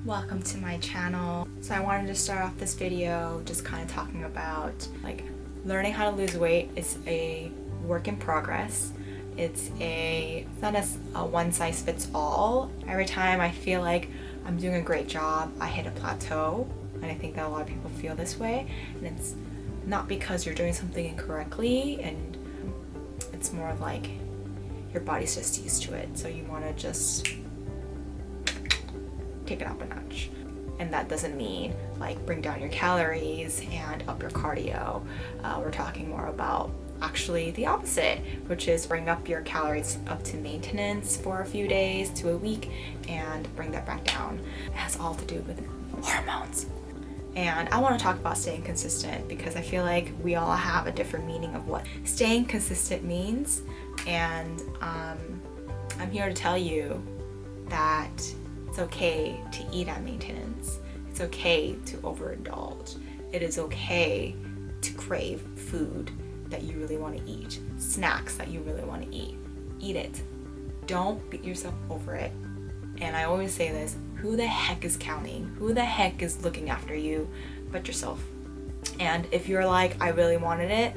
Welcome to my channel. So I wanted to start off this video just kind of talking about learning how to lose weight is a work in progress. It's not a one size fits all. Every time I feel like I'm doing a great job, I hit a plateau, and I think that a lot of people feel this way, and it's not because you're doing something incorrectly, and it's more of like your body's just used to it, so you want to just take it up a notch. And that doesn't mean like bring down your calories and up your cardio. We're talking more about actually the opposite, which is bring up your calories up to maintenance for a few days to a week and bring that back down. It has all to do with hormones. And I want to talk about staying consistent because I feel like we all have a different meaning of what staying consistent means. And I'm here to tell you that it's okay to eat at maintenance. It's okay to overindulge. It is okay to crave food that you really want to eat, snacks that you really want to eat. Eat it. Don't beat yourself over it. And I always say this, who the heck is counting? Who the heck is looking after you but yourself? And if you're like, I really wanted it,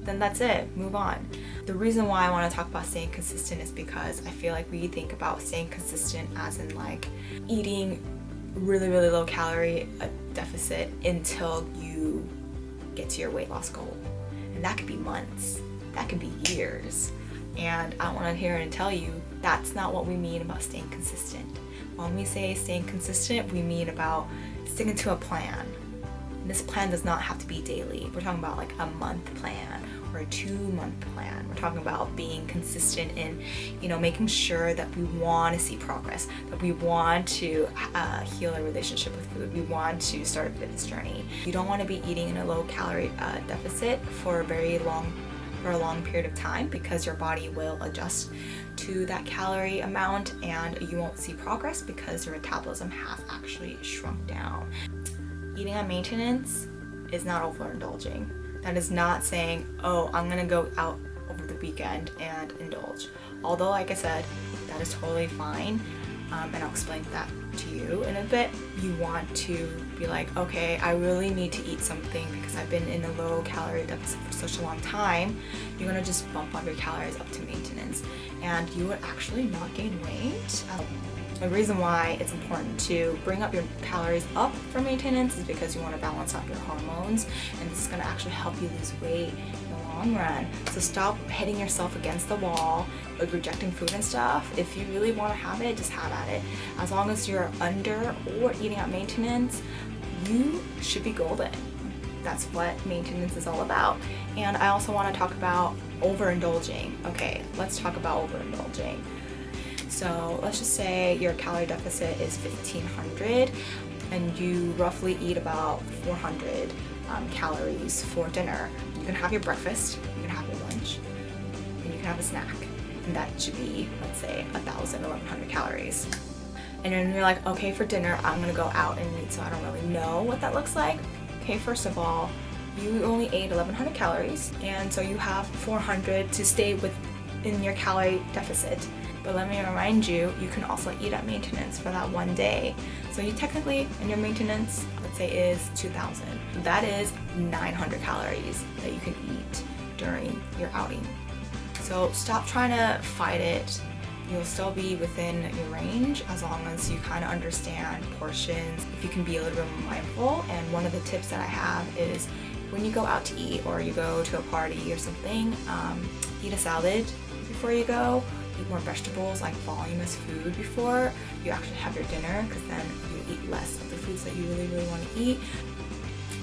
then that's it, move on. The reason why I want to talk about staying consistent is because I feel like we think about staying consistent as in like eating really low calorie deficit until you get to your weight loss goal. And that could be months, that could be years. And I want to hear and tell you that's not what we mean about staying consistent. When we say staying consistent, we mean about sticking to a plan. And this plan does not have to be daily. We're talking about like a month plan or a 2-month plan. We're talking about being consistent in, making sure that we want to see progress, that we want to heal our relationship with food. We want to start a fitness journey. You don't want to be eating in a low calorie deficit for a long period of time because your body will adjust to that calorie amount and you won't see progress because your metabolism has actually shrunk down. Eating on maintenance is not overindulging. That is not saying, oh, I'm gonna go out over the weekend and indulge. Although, like I said, that is totally fine, and I'll explain that to you in a bit. You want to be like, okay, I really need to eat something because I've been in a low calorie deficit for such a long time. You're gonna just bump up your calories up to maintenance, and you would actually not gain weight. The reason why it's important to bring up your calories up for maintenance is because you want to balance out your hormones, and this is going to actually help you lose weight in the long run. So stop hitting yourself against the wall, like rejecting food and stuff. If you really want to have it, just have at it. As long as you're under or eating at maintenance, you should be golden. That's what maintenance is all about. And I also want to talk about overindulging. Okay, let's talk about overindulging. So let's just say your calorie deficit is 1,500 and you roughly eat about 400 calories for dinner. You can have your breakfast, you can have your lunch, and you can have a snack. And that should be, let's say, 1,000, 1,100 calories. And then you're like, okay, for dinner, I'm gonna go out and eat, so I don't really know what that looks like. Okay, first of all, you only ate 1,100 calories, and so you have 400 to stay within your calorie deficit. But let me remind you, you can also eat at maintenance for that one day. So you technically, in your maintenance, let's say is 2,000. That is 900 calories that you can eat during your outing. So stop trying to fight it. You'll still be within your range as long as you kind of understand portions. If you can be a little bit more mindful. And one of the tips that I have is when you go out to eat or you go to a party or something, eat a salad before you go. Eat more vegetables, like voluminous food before you actually have your dinner, because then you eat less of the foods that you really want to eat.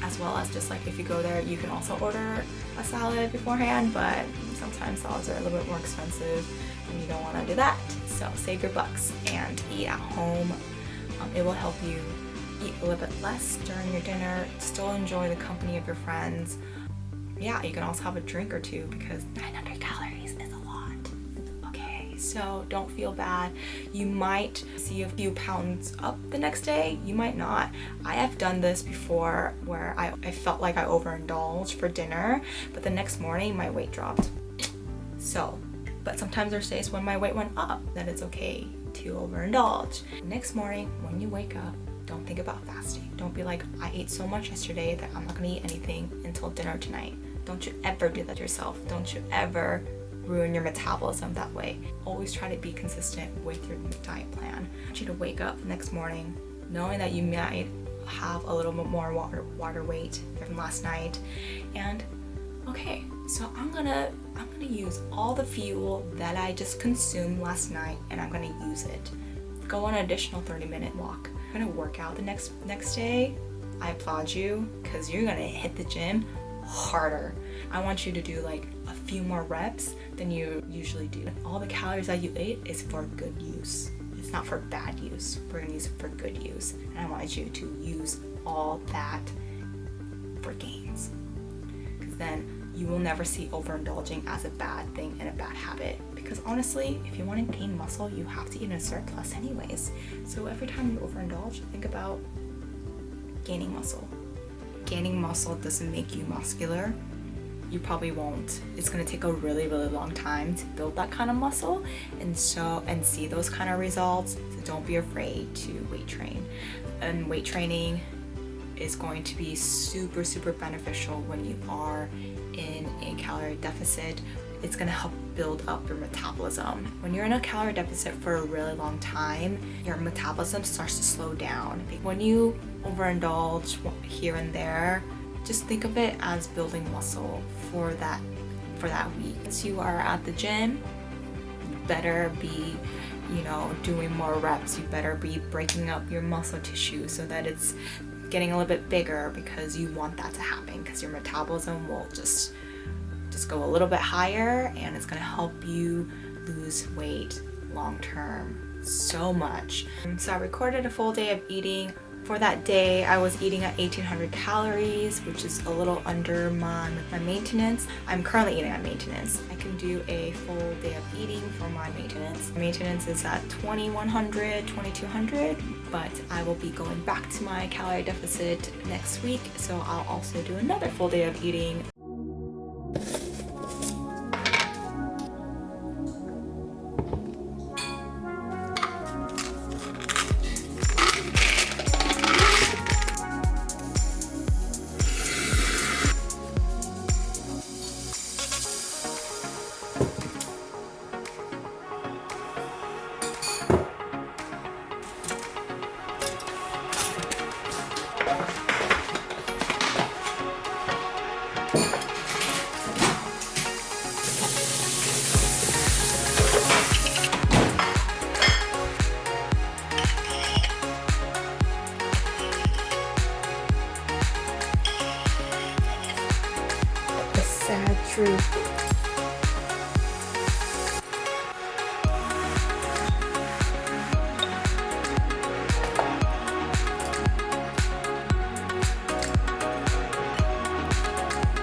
As well as just like if you go there, you can also order a salad beforehand, but sometimes salads are a little bit more expensive and you don't want to do that. So save your bucks and eat at home. It will help you eat a little bit less during your dinner, still enjoy the company of your friends. Yeah, you can also have a drink or two because 900 calories is a lot. So don't feel bad. You might see a few pounds up the next day, you might not. I have done this before where I felt like I overindulged for dinner, but the next morning my weight dropped. But sometimes there's days when my weight went up, then it's okay to overindulge. Next morning, when you wake up, don't think about fasting. Don't be like, I ate so much yesterday that I'm not gonna eat anything until dinner tonight. Don't you ever do that to yourself. Don't you ever ruin your metabolism that way. Always try to be consistent with your diet plan. I want you to wake up the next morning knowing that you might have a little bit more water weight from last night, and okay, so I'm gonna use all the fuel that I just consumed last night, and I'm gonna use it. Go on an additional 30-minute walk. I'm gonna work out the next day. I applaud you because you're gonna hit the gym harder. I want you to do like a few more reps than you usually do. All the calories that you ate is for good use. It's not for bad use. We're gonna use it for good use. And I want you to use all that for gains. Because then you will never see overindulging as a bad thing and a bad habit. Because honestly, if you want to gain muscle, you have to eat in a surplus anyways. So every time you overindulge, think about gaining muscle. Gaining muscle doesn't make you muscular. You probably won't. It's gonna take a really, really long time to build that kind of muscle and see those kind of results. So don't be afraid to weight train. And weight training is going to be super, super beneficial when you are in a calorie deficit. It's gonna help build up your metabolism. When you're in a calorie deficit for a really long time, your metabolism starts to slow down. When you overindulge here and there, just think of it as building muscle for that week. Once you are at the gym, you better be, doing more reps. You better be breaking up your muscle tissue so that it's getting a little bit bigger, because you want that to happen, because your metabolism will just go a little bit higher, and it's going to help you lose weight long term so much. So I recorded a full day of eating. For that day, I was eating at 1,800 calories, which is a little under my maintenance. I'm currently eating at maintenance. I can do a full day of eating for my maintenance. Maintenance is at 2,100, 2,200, but I will be going back to my calorie deficit next week, so I'll also do another full day of eating. Sad truth.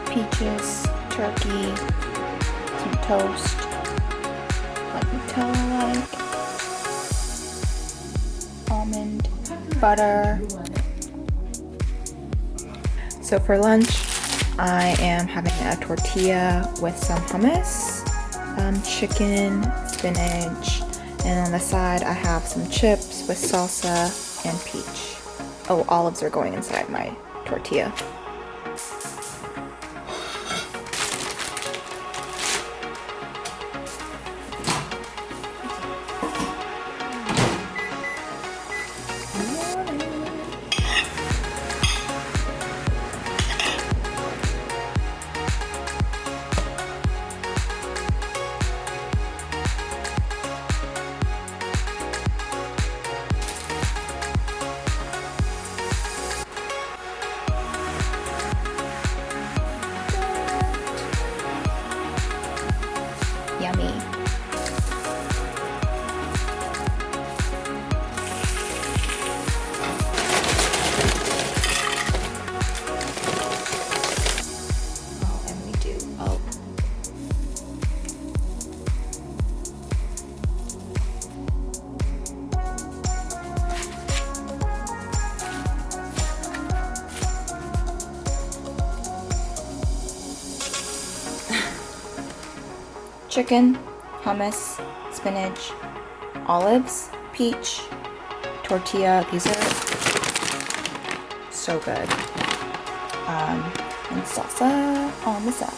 Peaches, turkey, some toast, like Nutella, almond butter. So for lunch, I am having a tortilla with some hummus, chicken, spinach, and on the side I have some chips with salsa and peach. Oh, olives are going inside my tortilla. Yummy. Oh, and we do. Oh. Chicken, hummus, spinach, olives, peach tortilla. These are so good. And salsa on the side.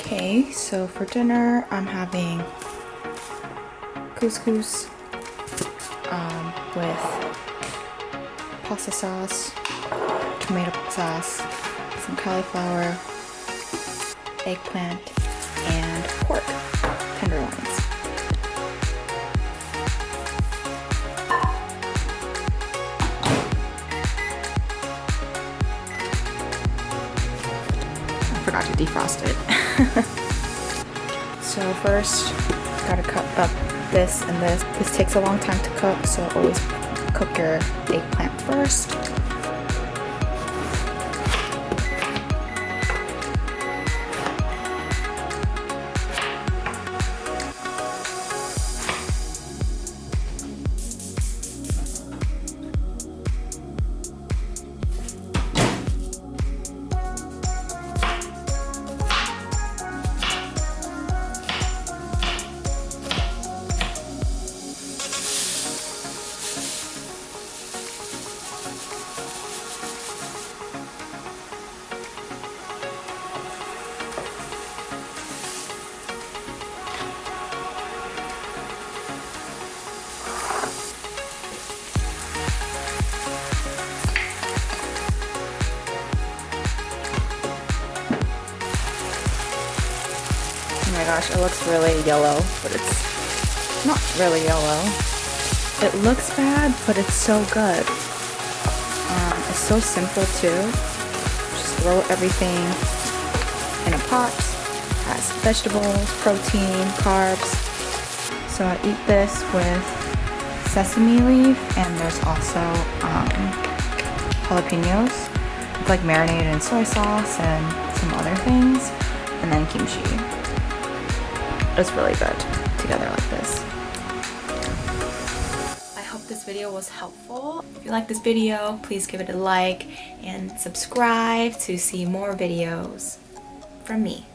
Okay, so for dinner I'm having couscous with pasta sauce, tomato sauce, some cauliflower, eggplant, and pork tenderloins. I forgot to defrost it. So first, gotta cut up this and this. This takes a long time to cook, so always cook your eggplant first. Oh my gosh, it looks really yellow, but it's not really yellow. It looks bad, but it's so good. It's so simple too. Just throw everything in a pot. Has vegetables, protein, carbs. So I eat this with sesame leaf, and there's also jalapenos. It's like marinated in soy sauce and some other things, and then kimchi. It's really good together like this. I hope this video was helpful. If you like this video, please give it a like and subscribe to see more videos from me.